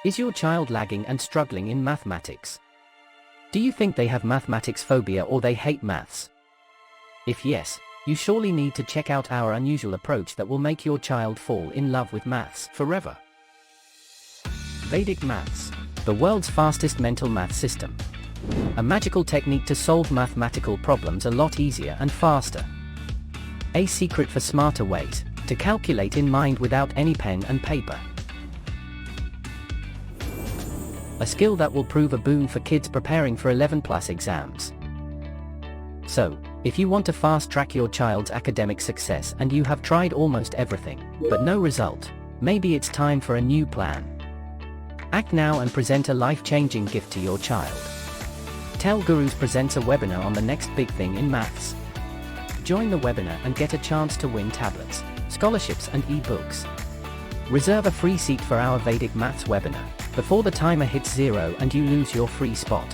Is your child lagging and struggling in mathematics? Do you think they have mathematics phobia or they hate maths? If yes, you surely need to check out our unusual approach that will make your child fall in love with maths forever. Vedic Maths, the world's fastest mental math system. A magical technique to solve mathematical problems a lot easier and faster. A secret for smarter ways to calculate in mind without any pen and paper. A skill that will prove a boon for kids preparing for 11+ exams. So, if you want to fast-track your child's academic success and you have tried almost everything, but no result, maybe it's time for a new plan. Act now and present a life-changing gift to your child. TEL Gurus presents a webinar on the next big thing in maths. Join the webinar and get a chance to win tablets, scholarships and e-books. Reserve a free seat for our Vedic Maths webinar before the timer hits 0 and you lose your free spot.